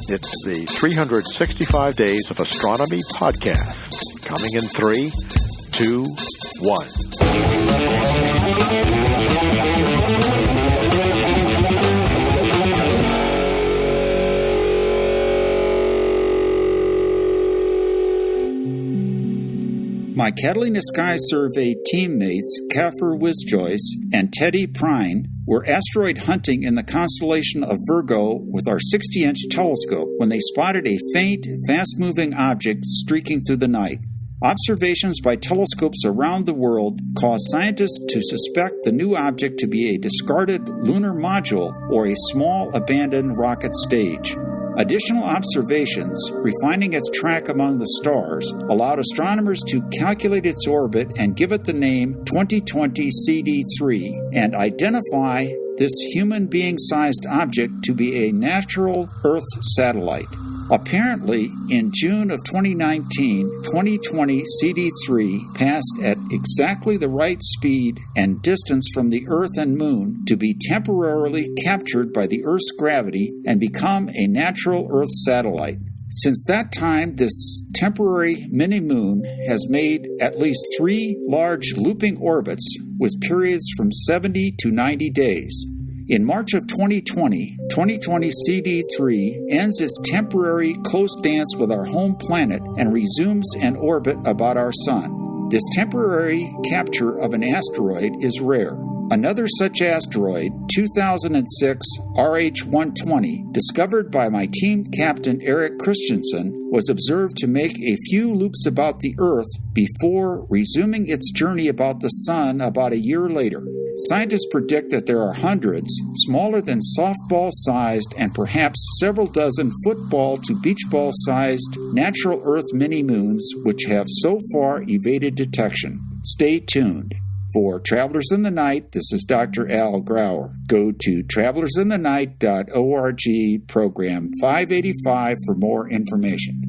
It's the 365 Days of Astronomy podcast. Coming in 3, 2, 1. My Catalina Sky Survey teammates, Kaffer Wisjoyce and Teddy Prine, were asteroid hunting in the constellation of Virgo with our 60-inch telescope when they spotted a faint, fast-moving object streaking through the night. Observations by telescopes around the world caused scientists to suspect the new object to be a discarded lunar module or a small abandoned rocket stage. Additional observations, refining its track among the stars, allowed astronomers to calculate its orbit and give it the name 2020 CD3 and identify this human being-sized object to be a natural Earth satellite. Apparently, in June of 2019, 2020 CD3 passed at exactly the right speed and distance from the Earth and Moon to be temporarily captured by the Earth's gravity and become a natural Earth satellite. Since that time, this temporary mini-moon has made at least 3 large looping orbits with periods from 70 to 90 days. In March of 2020, 2020 CD3 ends its temporary close dance with our home planet and resumes an orbit about our Sun. This temporary capture of an asteroid is rare. Another such asteroid, 2006 RH-120, discovered by my team captain Eric Christensen, was observed to make a few loops about the Earth before resuming its journey about the Sun about a year later. Scientists predict that there are hundreds, smaller than softball-sized and perhaps several dozen football to beach ball-sized natural Earth mini-moons which have so far evaded detection. Stay tuned. For Travelers in the Night, this is Dr. Al Grauer. Go to travelersinthenight.org, program 585 for more information.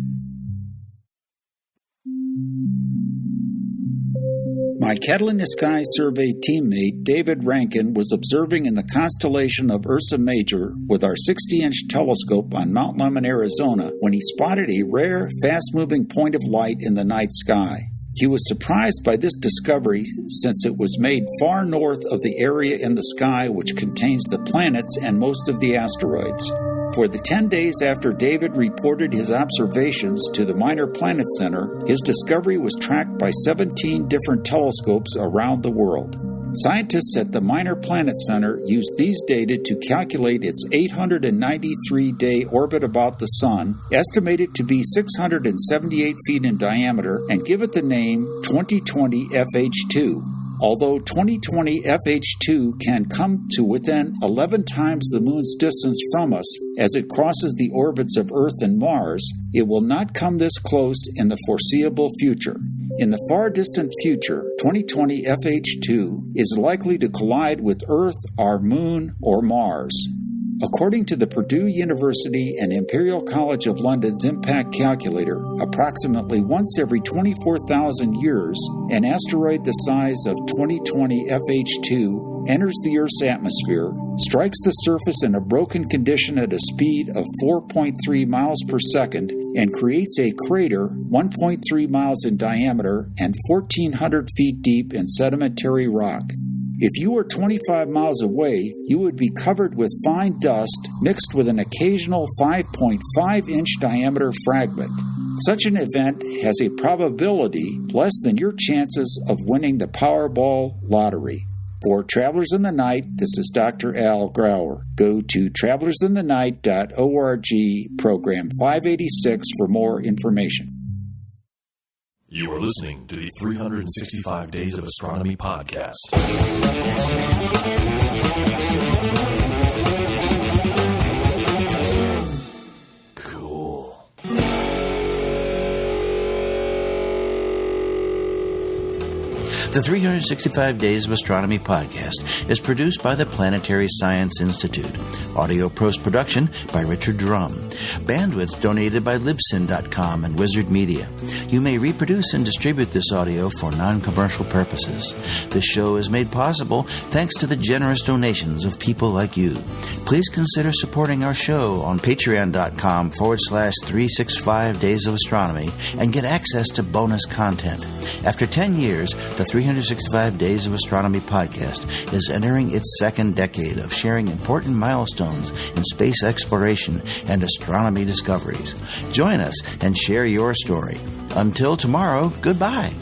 My Catalina Sky Survey teammate David Rankin was observing in the constellation of Ursa Major with our 60-inch telescope on Mount Lemmon, Arizona, when he spotted a rare, fast-moving point of light in the night sky. He was surprised by this discovery since it was made far north of the area in the sky which contains the planets and most of the asteroids. For the 10 days after David reported his observations to the Minor Planet Center, his discovery was tracked by 17 different telescopes around the world. Scientists at the Minor Planet Center used these data to calculate its 893-day orbit about the Sun, estimated to be 678 feet in diameter, and give it the name 2020 FH2. Although 2020 FH2 can come to within 11 times the Moon's distance from us as it crosses the orbits of Earth and Mars, it will not come this close in the foreseeable future. In the far distant future, 2020 FH2 is likely to collide with Earth, our Moon, or Mars. According to the Purdue University and Imperial College of London's impact calculator, approximately once every 24,000 years, an asteroid the size of 2020 FH2 enters the Earth's atmosphere, strikes the surface in a broken condition at a speed of 4.3 miles per second, and creates a crater 1.3 miles in diameter and 1,400 feet deep in sedimentary rock. If you were 25 miles away, you would be covered with fine dust mixed with an occasional 5.5-inch diameter fragment. Such an event has a probability less than your chances of winning the Powerball lottery. For Travelers in the Night, this is Dr. Al Grauer. Go to travelersinthenight.org, program 586 for more information. You are listening to the 365 Days of Astronomy podcast. Cool. The 365 Days of Astronomy podcast is produced by the Planetary Science Institute. Audio post-production by Richard Drum. Bandwidth donated by Libsyn.com and Wizard Media. You may reproduce and distribute this audio for non-commercial purposes. This show is made possible thanks to the generous donations of people like you. Please consider supporting our show on patreon.com/365 Days of Astronomy and get access to bonus content. After 10 years, the 365 Days of Astronomy podcast is entering its second decade of sharing important milestones in space exploration and astronomy discoveries. Join us and share your story. Until tomorrow, goodbye.